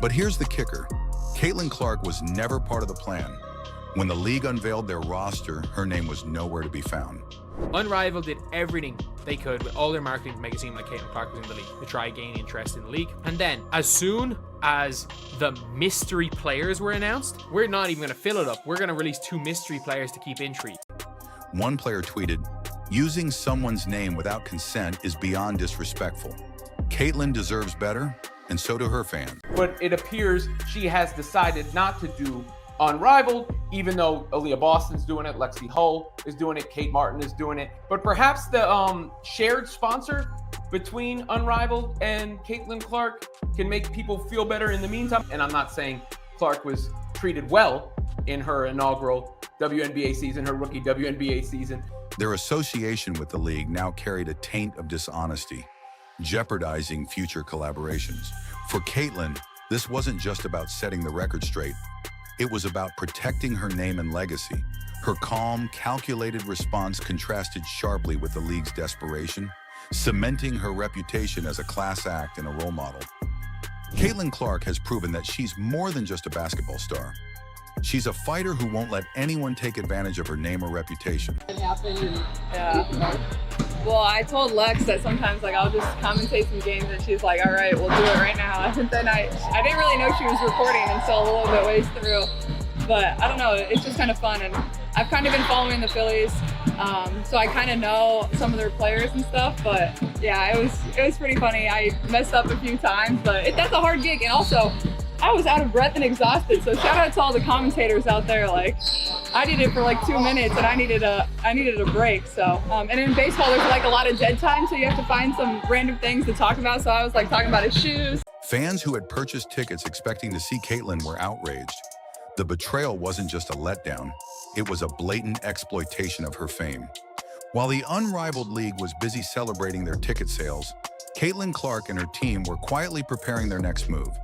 But here's the kicker. Caitlin Clark was never part of the plan. When the league unveiled their roster, her name was nowhere to be found. Unrivaled did everything they could with all their marketing to make it seem like Caitlin Clark was in the league, to try gain interest in the league. And then, as soon as the mystery players were announced, we're not even going to fill it up. We're going to release 2 mystery players to keep intrigue. One player tweeted, "Using someone's name without consent is beyond disrespectful. Caitlin deserves better, and so do her fans." But it appears she has decided not to do Unrivaled, even though Aaliyah Boston's doing it, Lexi Hull is doing it, Kate Martin is doing it. But perhaps the shared sponsor between Unrivaled and Caitlin Clark can make people feel better in the meantime. And I'm not saying Clark was treated well in her inaugural WNBA season, her rookie WNBA season. Their association with the league now carried a taint of dishonesty, jeopardizing future collaborations. For Caitlin, this wasn't just about setting the record straight. It was about protecting her name and legacy. Her calm, calculated response contrasted sharply with the league's desperation, cementing her reputation as a class act and a role model. Caitlin Clark has proven that she's more than just a basketball star. She's a fighter who won't let anyone take advantage of her name or reputation. Yeah. Well, I told Lex that sometimes I'll just commentate some games and she's like, all right, we'll do it right now. And then I didn't really know she was recording until a little bit ways through. But I don't know, it's just kind of fun. And I've kind of been following the Phillies. So I kind of know some of their players and stuff. But yeah, it was pretty funny. I messed up a few times, but that's a hard gig. And also, I was out of breath and exhausted. So shout out to all the commentators out there. I did it for 2 minutes and I needed a break. So, and in baseball, there's a lot of dead time. So you have to find some random things to talk about. So I was talking about his shoes. Fans who had purchased tickets expecting to see Caitlin were outraged. The betrayal wasn't just a letdown. It was a blatant exploitation of her fame. While the Unrivaled League was busy celebrating their ticket sales, Caitlin Clark and her team were quietly preparing their next move.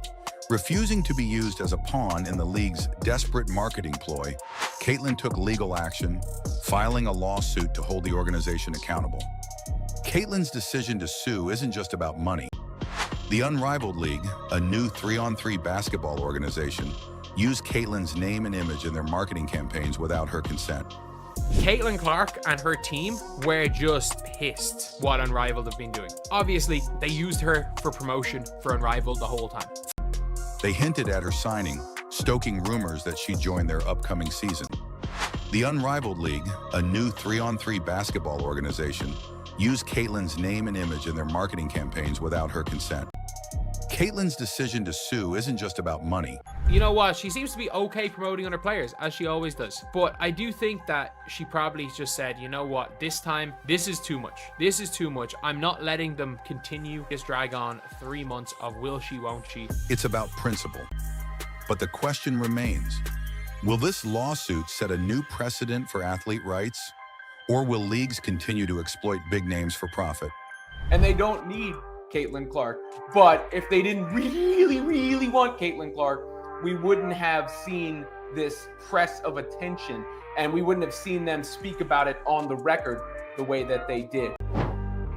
Refusing to be used as a pawn in the league's desperate marketing ploy, Caitlin took legal action, filing a lawsuit to hold the organization accountable. Caitlin's decision to sue isn't just about money. The Unrivaled League, a new 3-on-3 basketball organization, used Caitlin's name and image in their marketing campaigns without her consent. Caitlin Clark and her team were just pissed what Unrivaled have been doing. Obviously, they used her for promotion for Unrivaled the whole time. They hinted at her signing, stoking rumors that she'd join their upcoming season. The Unrivaled League, a new 3-on-3 basketball organization, used Caitlin's name and image in their marketing campaigns without her consent. Caitlin's decision to sue isn't just about money. You know what? She seems to be okay promoting other players, as she always does. But I do think that she probably just said, you know what? This time, this is too much. This is too much. I'm not letting them continue this drag on 3 months of will she, won't she. It's about principle. But the question remains, will this lawsuit set a new precedent for athlete rights? Or will leagues continue to exploit big names for profit? And they don't need Caitlin Clark. But if they didn't really want Caitlin Clark, we wouldn't have seen this press of attention and we wouldn't have seen them speak about it on the record the way that they did.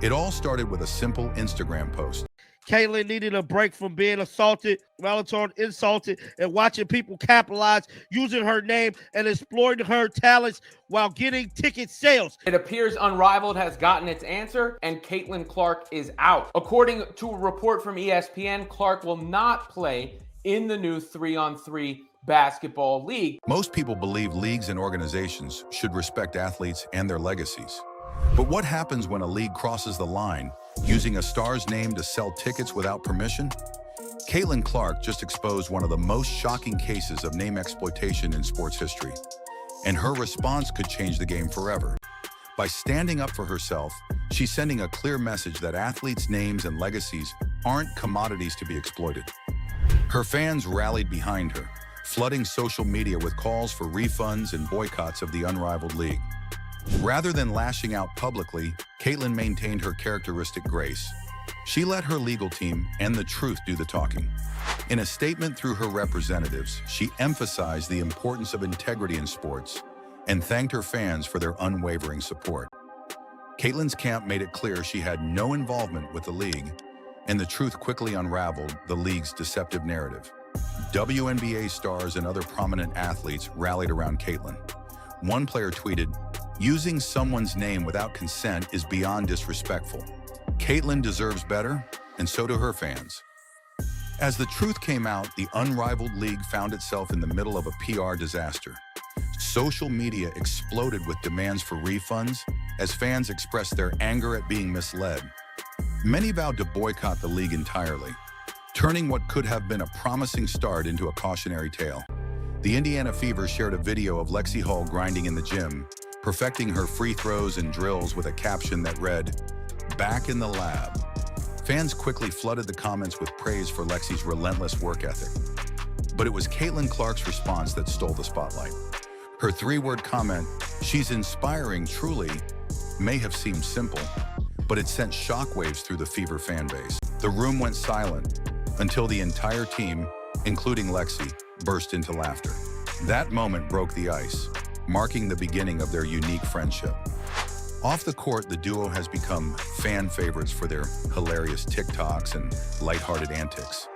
It all started with a simple Instagram post. Caitlin needed a break from being assaulted, maltreated, insulted, and watching people capitalize using her name and exploiting her talents while getting ticket sales. It appears Unrivaled has gotten its answer and Caitlin Clark is out. According to a report from ESPN, Clark will not play in the new 3-on-3 basketball league. Most people believe leagues and organizations should respect athletes and their legacies. But what happens when a league crosses the line, using a star's name to sell tickets without permission? Caitlin Clark just exposed one of the most shocking cases of name exploitation in sports history. And her response could change the game forever. By standing up for herself, she's sending a clear message that athletes' names and legacies aren't commodities to be exploited. Her fans rallied behind her, flooding social media with calls for refunds and boycotts of the Unrivaled League. Rather than lashing out publicly, Caitlin maintained her characteristic grace. She let her legal team and the truth do the talking. In a statement through her representatives, she emphasized the importance of integrity in sports and thanked her fans for their unwavering support. Caitlin's camp made it clear she had no involvement with the league, and the truth quickly unraveled the league's deceptive narrative. WNBA stars and other prominent athletes rallied around Caitlyn. One player tweeted, "Using someone's name without consent is beyond disrespectful. Caitlyn deserves better, and so do her fans." As the truth came out, the Unrivaled League found itself in the middle of a PR disaster. Social media exploded with demands for refunds as fans expressed their anger at being misled. Many vowed to boycott the league entirely, turning what could have been a promising start into a cautionary tale. The Indiana Fever shared a video of Lexi Hall grinding in the gym, perfecting her free throws and drills with a caption that read, "Back in the lab." Fans quickly flooded the comments with praise for Lexi's relentless work ethic. But it was Caitlin Clark's response that stole the spotlight. Her three-word comment, "She's inspiring truly," may have seemed simple, but it sent shockwaves through the Fever fan base. The room went silent until the entire team, including Lexi, burst into laughter. That moment broke the ice, marking the beginning of their unique friendship. Off the court, the duo has become fan favorites for their hilarious TikToks and lighthearted antics.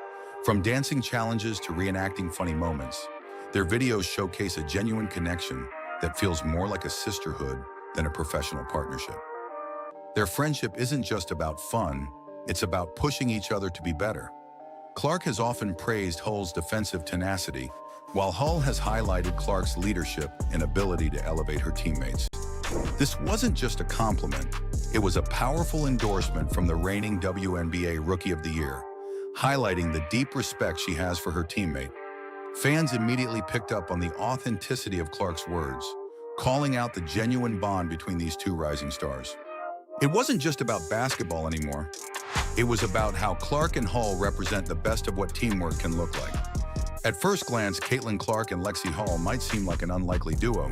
From dancing challenges to reenacting funny moments, their videos showcase a genuine connection that feels more like a sisterhood than a professional partnership. Their friendship isn't just about fun, it's about pushing each other to be better. Clark has often praised Hull's defensive tenacity, while Hull has highlighted Clark's leadership and ability to elevate her teammates. This wasn't just a compliment, it was a powerful endorsement from the reigning WNBA Rookie of the Year, highlighting the deep respect she has for her teammate. Fans immediately picked up on the authenticity of Clark's words, calling out the genuine bond between these two rising stars. It wasn't just about basketball anymore. It was about how Clark and Hull represent the best of what teamwork can look like. At first glance, Caitlin Clark and Lexi Hall might seem like an unlikely duo.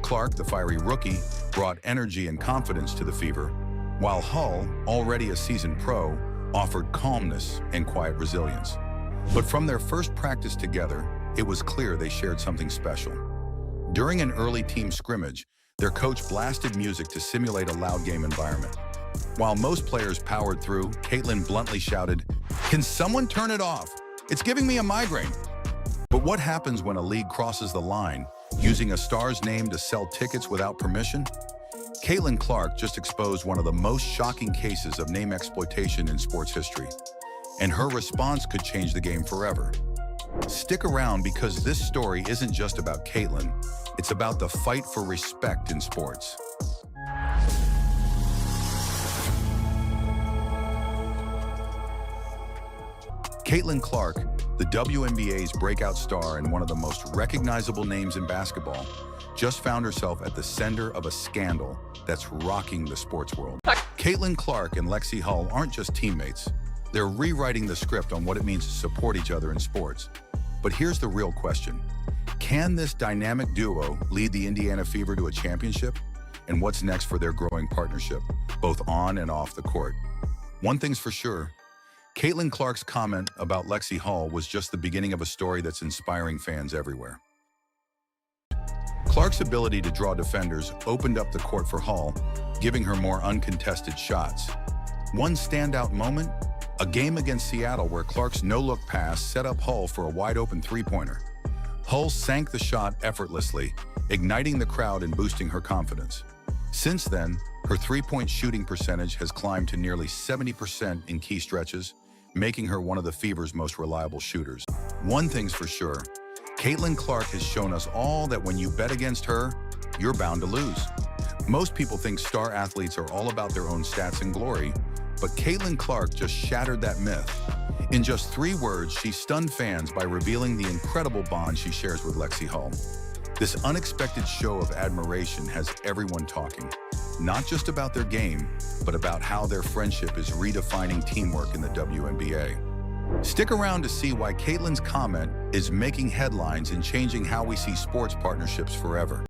Clark, the fiery rookie, brought energy and confidence to the Fever, while Hull, already a seasoned pro, offered calmness and quiet resilience. But from their first practice together, it was clear they shared something special. During an early team scrimmage, their coach blasted music to simulate a loud game environment. While most players powered through, Caitlin bluntly shouted, "Can someone turn it off? It's giving me a migraine." But what happens when a league crosses the line, using a star's name to sell tickets without permission? Caitlin Clark just exposed one of the most shocking cases of name exploitation in sports history, and her response could change the game forever. Stick around because this story isn't just about Caitlin, it's about the fight for respect in sports. Caitlin Clark, the WNBA's breakout star and one of the most recognizable names in basketball, just found herself at the center of a scandal that's rocking the sports world. Caitlin Clark and Lexi Hull aren't just teammates. They're rewriting the script on what it means to support each other in sports. But here's the real question. Can this dynamic duo lead the Indiana Fever to a championship? And what's next for their growing partnership, both on and off the court? One thing's for sure, Caitlin Clark's comment about Lexi Hall was just the beginning of a story that's inspiring fans everywhere. Clark's ability to draw defenders opened up the court for Hall, giving her more uncontested shots. One standout moment, a game against Seattle where Clark's no-look pass set up Hull for a wide-open three-pointer. Hull sank the shot effortlessly, igniting the crowd and boosting her confidence. Since then, her three-point shooting percentage has climbed to nearly 70% in key stretches, making her one of the Fever's most reliable shooters. One thing's for sure, Caitlin Clark has shown us all that when you bet against her, you're bound to lose. Most people think star athletes are all about their own stats and glory, but Caitlin Clark just shattered that myth. In just 3 words, she stunned fans by revealing the incredible bond she shares with Lexi Hull. This unexpected show of admiration has everyone talking, not just about their game, but about how their friendship is redefining teamwork in the WNBA. Stick around to see why Caitlin's comment is making headlines and changing how we see sports partnerships forever.